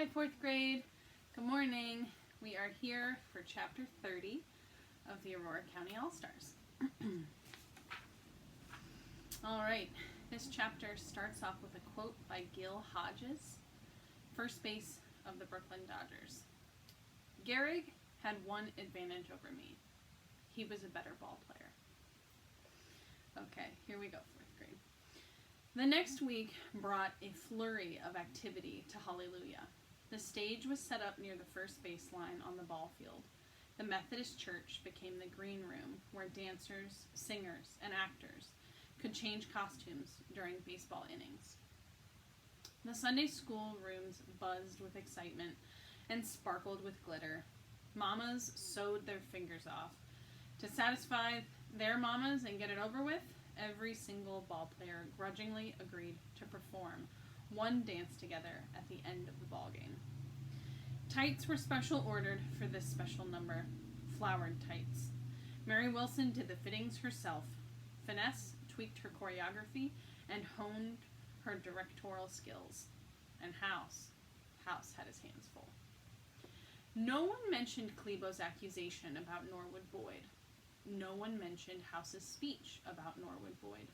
Hi, fourth grade. Good morning. We are here for chapter 30 of the Aurora County All-Stars. All right, this chapter starts off with a quote by Gil Hodges, first base of the Brooklyn Dodgers. Gehrig had one advantage over me. He was a better ball player. Okay, here we go, fourth grade. The next week brought a flurry of activity to Hallelujah. The stage was set up near the first baseline on the ball field. The Methodist Church became the green room where dancers, singers, and actors could change costumes during baseball innings. The Sunday school rooms buzzed with excitement and sparkled with glitter. Mamas sewed their fingers off. To satisfy their mamas and get it over with, every single ball player grudgingly agreed to perform one dance together at the end of the ball game. Tights were special ordered for this special number, flowered tights. Mary Wilson did the fittings herself. Finesse tweaked her choreography and honed her directorial skills. And House had his hands full. No one mentioned Klebo's accusation about Norwood Boyd. No one mentioned House's speech about Norwood Boyd.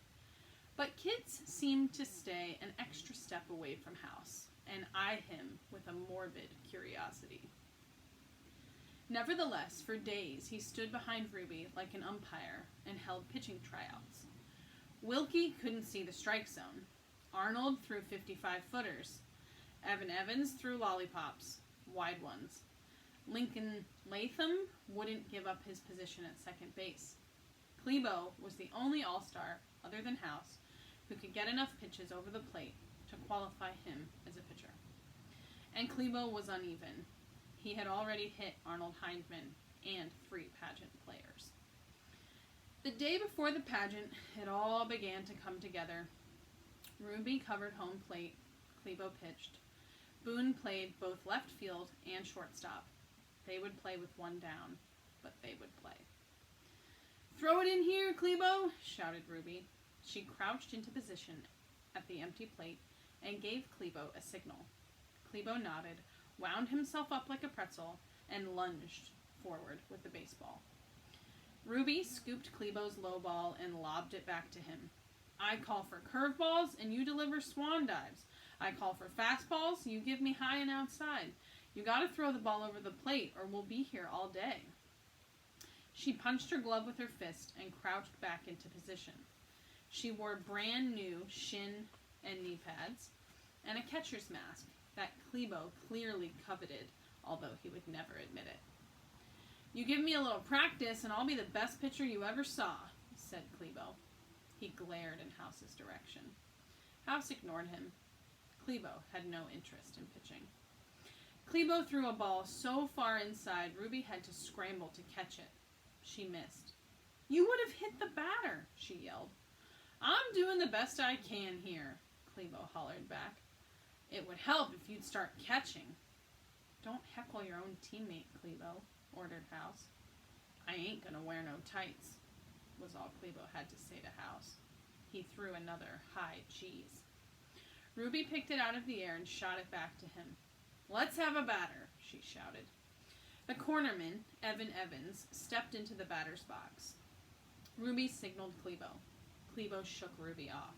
But kids seemed to stay an extra step away from House and eye him with a morbid curiosity. Nevertheless, for days he stood behind Ruby like an umpire and held pitching tryouts. Wilkie couldn't see the strike zone. Arnold threw 55-footers. Evan Evans threw lollipops, wide ones. Lincoln Latham wouldn't give up his position at second base. Klebo was the only all-star, other than House, who could get enough pitches over the plate to qualify him as a pitcher. And Klebo was uneven. He had already hit Arnold Hindman and 3 pageant players. The day before the pageant, it all began to come together. Ruby covered home plate. Klebo pitched. Boone played both left field and shortstop. They would play with one down, but they would play. "Throw it in here, Klebo," shouted Ruby. She crouched into position at the empty plate and gave Klebo a signal. Klebo nodded, wound himself up like a pretzel, and lunged forward with the baseball. Ruby scooped Klebo's low ball and lobbed it back to him. "I call for curveballs and you deliver swan dives. I call for fastballs, you give me high and outside. You gotta throw the ball over the plate or we'll be here all day." She punched her glove with her fist and crouched back into position. She wore brand new shin and knee pads and a catcher's mask that Klebo clearly coveted, although he would never admit it. "You give me a little practice and I'll be the best pitcher you ever saw," said Klebo. He glared in House's direction. House ignored him. Klebo had no interest in pitching. Klebo threw a ball so far inside, Ruby had to scramble to catch it. She missed. "You would have hit the batter," she yelled. "I'm doing the best I can here," Klebo hollered back. "It would help if you'd start catching." "Don't heckle your own teammate, Klebo," ordered House. "I ain't gonna wear no tights," was all Klebo had to say to House. He threw another high cheese. Ruby picked it out of the air and shot it back to him. "Let's have a batter," she shouted. The cornerman, Evan Evans, stepped into the batter's box. Ruby signaled Klebo. Klebo shook Ruby off.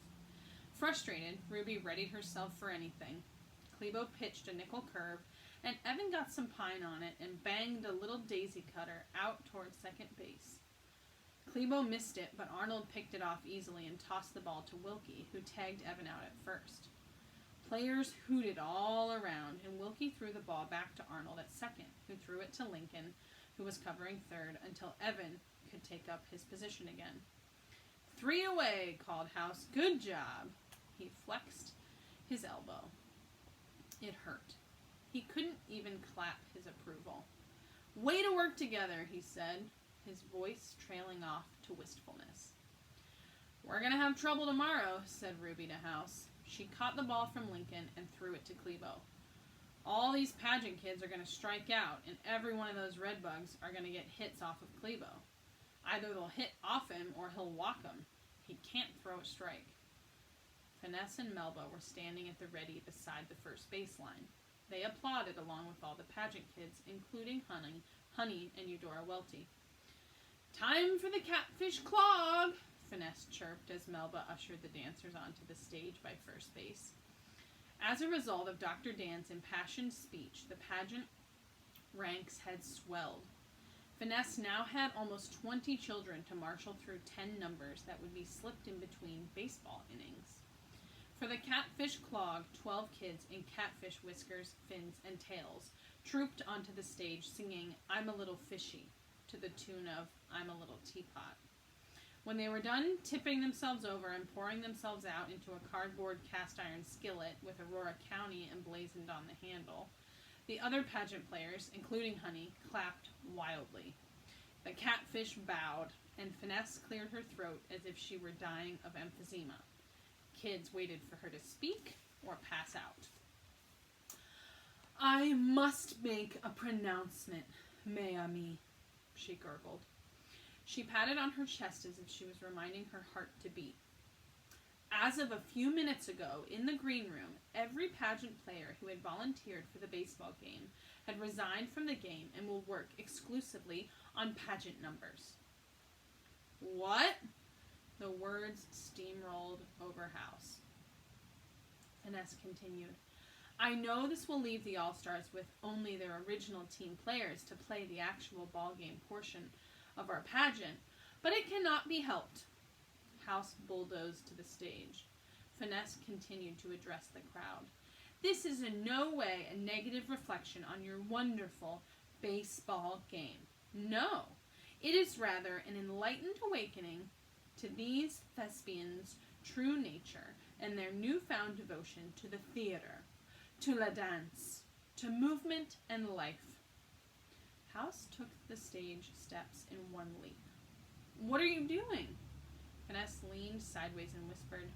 Frustrated, Ruby readied herself for anything. Klebo pitched a nickel curve, and Evan got some pine on it and banged a little daisy cutter out toward second base. Klebo missed it, but Arnold picked it off easily and tossed the ball to Wilkie, who tagged Evan out at first. Players hooted all around, and Wilkie threw the ball back to Arnold at second, who threw it to Lincoln, who was covering third, until Evan could take up his position again. "3 away," called House. "Good job." He flexed his elbow. It hurt. He couldn't even clap his approval. "Way to work together," he said, his voice trailing off to wistfulness. "We're going to have trouble tomorrow," said Ruby to House. She caught the ball from Lincoln and threw it to Klebo. "All these pageant kids are going to strike out, and every one of those redbugs are going to get hits off of Klebo. Either they'll hit off him or he'll walk them. He can't throw a strike." Finesse and Melba were standing at the ready beside the first baseline. They applauded along with all the pageant kids, including Honey and Eudora Welty. "Time for the catfish clog," Finesse chirped as Melba ushered the dancers onto the stage by first base. As a result of Dr. Dan's impassioned speech, the pageant ranks had swelled. Finesse now had almost 20 children to marshal through 10 numbers that would be slipped in between baseball innings. For the catfish clog, 12 kids in catfish whiskers, fins, and tails trooped onto the stage singing "I'm a Little Fishy" to the tune of "I'm a Little Teapot." When they were done tipping themselves over and pouring themselves out into a cardboard cast iron skillet with Aurora County emblazoned on the handle, the other pageant players, including Honey, clapped wildly. The catfish bowed, and Finesse cleared her throat as if she were dying of emphysema. Kids waited for her to speak or pass out. "I must make a pronouncement, mes amis," she gurgled. She patted on her chest as if she was reminding her heart to beat. As of a few minutes ago, in the green room, every pageant player who had volunteered for the baseball game had resigned from the game and will work exclusively on pageant numbers. "What?" The words steamrolled over House. Finesse continued, "I know this will leave the All-Stars with only their original team players to play the actual ball game portion of our pageant, but it cannot be helped." House bulldozed to the stage. Finesse continued to address the crowd. "This is in no way a negative reflection on your wonderful baseball game. No, it is rather an enlightened awakening to these thespians' true nature and their newfound devotion to the theater, to la danse, to movement and life." House took the stage steps in one leap. "What are you doing?" Finesse leaned sideways and whispered,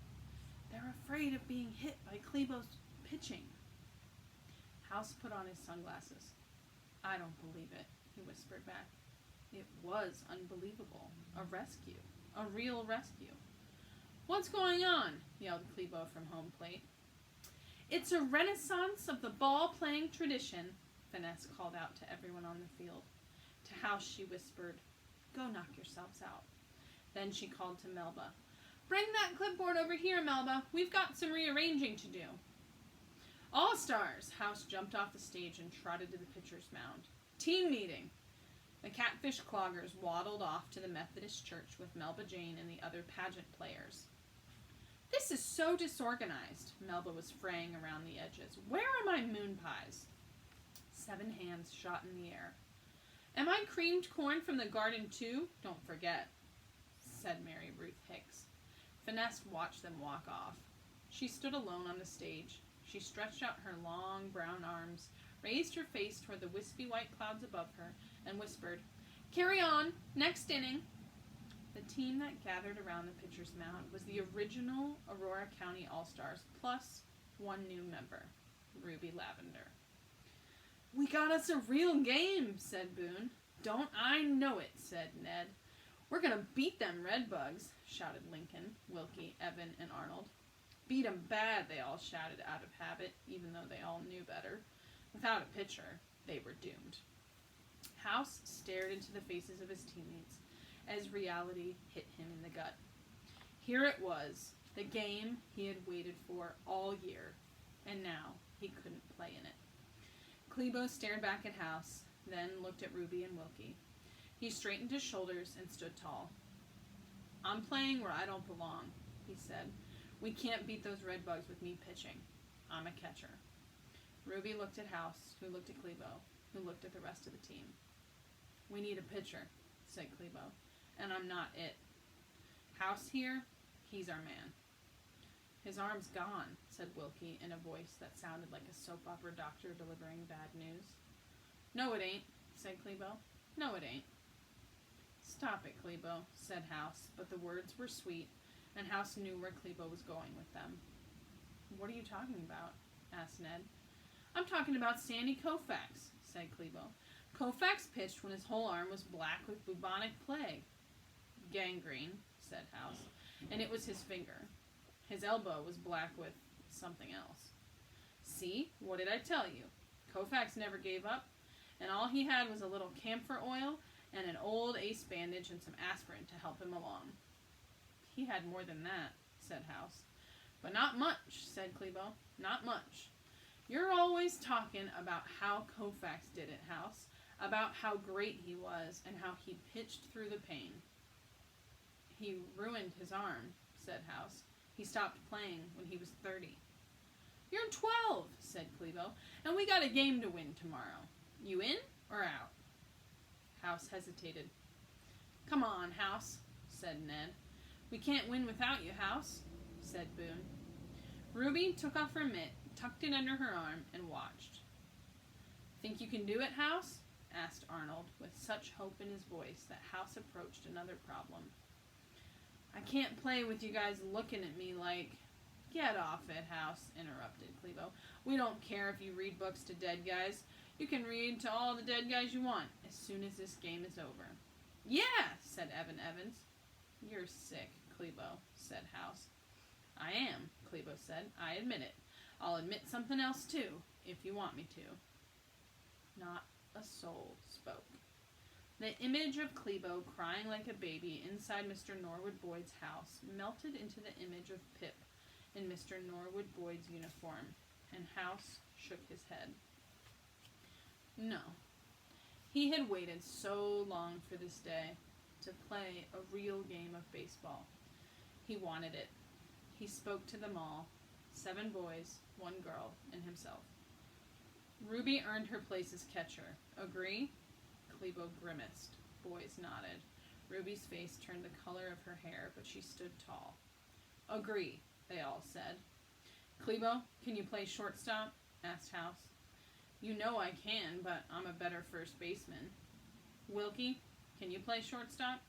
"They're afraid of being hit by Klebo's pitching." House put on his sunglasses. "I don't believe it," he whispered back. It was unbelievable. A rescue. A real rescue. "What's going on?" yelled Klebo from home plate. "It's a renaissance of the ball-playing tradition," Finesse called out to everyone on the field. To House she whispered, "Go knock yourselves out." Then she called to Melba, "Bring that clipboard over here, Melba. We've got some rearranging to do." "All-Stars!" House jumped off the stage and trotted to the pitcher's mound. "Team meeting!" The catfish cloggers waddled off to the Methodist church with Melba Jane and the other pageant players. "This is so disorganized," Melba was fraying around the edges. "Where are my moon pies?" 7 hands shot in the air. "Am I creamed corn from the garden too? Don't forget," said Mary Ruth Hicks. Finesse watched them walk off. She stood alone on the stage. She stretched out her long brown arms, raised her face toward the wispy white clouds above her, and whispered, "Carry on, next inning." The team that gathered around the pitcher's mound was the original Aurora County All-Stars, plus 1 new member, Ruby Lavender. "We got us a real game," said Boone. "Don't I know it," said Ned. "We're going to beat them Redbugs," shouted Lincoln, Wilkie, Evan, and Arnold. "Beat 'em bad," they all shouted out of habit, even though they all knew better. Without a pitcher, they were doomed. House stared into the faces of his teammates as reality hit him in the gut. Here it was, the game he had waited for all year, and now he couldn't play in it. Klebo stared back at House, then looked at Ruby and Wilkie. He straightened his shoulders and stood tall. "I'm playing where I don't belong," he said. "We can't beat those Redbugs with me pitching. I'm a catcher." Ruby looked at House, who looked at Klebo, who looked at the rest of the team. "We need a pitcher," said Klebo, "and I'm not it. House here, he's our man." "His arm's gone," said Wilkie in a voice that sounded like a soap opera doctor delivering bad news. "No, it ain't," said Klebo. "No, it ain't." "Stop it, Klebo," said House, but the words were sweet, and House knew where Klebo was going with them. "What are you talking about?" asked Ned. "I'm talking about Sandy Koufax," said Klebo. "Koufax pitched when his whole arm was black with bubonic plague." "Gangrene," said House, "and it was his finger. His elbow was black with something else." "See? What did I tell you?" Koufax never gave up, and all he had was a little camphor oil and an old ace bandage and some aspirin to help him along. He had more than that, said House. But not much, said Clebo. Not much. You're always talking about how Koufax did it, House, about how great he was and how he pitched through the pain. He ruined his arm, said House. He stopped playing when he was 30. You're 12, said Clebo, and we got a game to win tomorrow. You in or out? House hesitated. Come on, House, said Ned. We can't win without you, House, said Boone. Ruby took off her mitt, tucked it under her arm, and watched. Think you can do it, House? Asked Arnold, with such hope in his voice that House approached another problem. I can't play with you guys looking at me like... Get off it, House, interrupted Clebo. We don't care if you read books to dead guys. You can read to all the dead guys you want as soon as this game is over. Yeah, said Evan Evans. You're sick, Clebo, said House. I am, Clebo said. I admit it. I'll admit something else, too, if you want me to. Not a soul spoke. The image of Clebo crying like a baby inside Mr. Norwood Boyd's house melted into the image of Pip in Mr. Norwood Boyd's uniform, and House shook his head. No. He had waited so long for this day to play a real game of baseball. He wanted it. He spoke to them all, 7 boys, 1 girl, and himself. Ruby earned her place as catcher. Agree? Clebo grimaced. Boys nodded. Ruby's face turned the color of her hair, but she stood tall. Agree, they all said. Clebo, can you play shortstop? Asked House. You know I can, but I'm a better first baseman. Wilkie, can you play shortstop?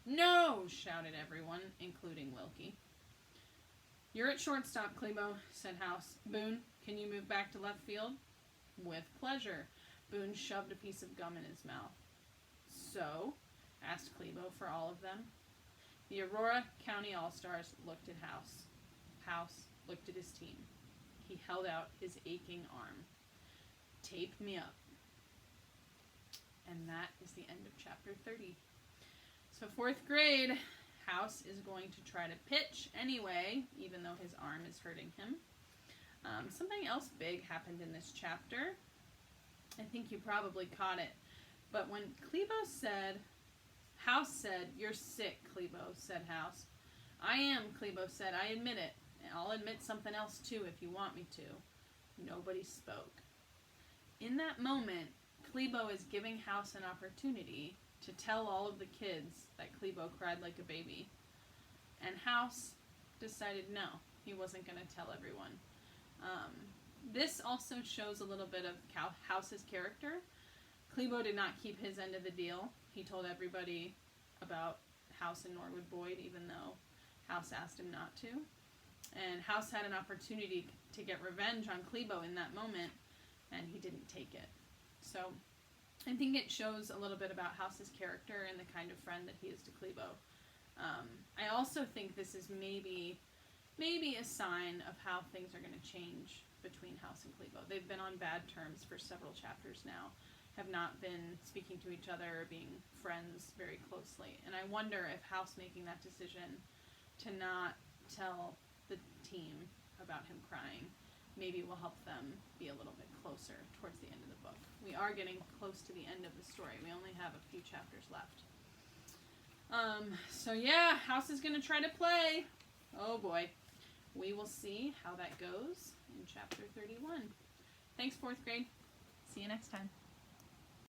No, shouted everyone, including Wilkie. You're at shortstop, Clebo, said House. Boone, can you move back to left field? With pleasure. Boone shoved a piece of gum in his mouth. So? Asked Clebo for all of them. The Aurora County All-Stars looked at House. House looked at his team. He held out his aching arm. Tape me up. And that is the end of chapter 30. So 4th grade, House is going to try to pitch anyway, even though his arm is hurting him. Something else big happened in this chapter. I think you probably caught it. But when Clebo said, House said, you're sick, Clebo, said House. I am, Clebo said. I admit it. I'll admit something else too if you want me to. Nobody spoke. In that moment, Clebo is giving House an opportunity to tell all of the kids that Clebo cried like a baby. And House decided no, he wasn't going to tell everyone. This also shows a little bit of House's character. Clebo did not keep his end of the deal. He told everybody about House and Norwood Boyd, even though House asked him not to. And House had an opportunity to get revenge on Clebo in that moment, and he didn't take it. So I think it shows a little bit about House's character and the kind of friend that he is to Clebo. I also think this is maybe a sign of how things are going to change between House and Clebo. They've been on bad terms for several chapters now, have not been speaking to each other or being friends very closely. And I wonder if House making that decision to not tell the team about him crying maybe will help them be a little bit closer towards the end of the book. We are getting close to the end of the story. We only have a few chapters left. So yeah, House is going to try to play. Oh boy. We will see how that goes in chapter 31. Thanks, 4th grade. See you next time.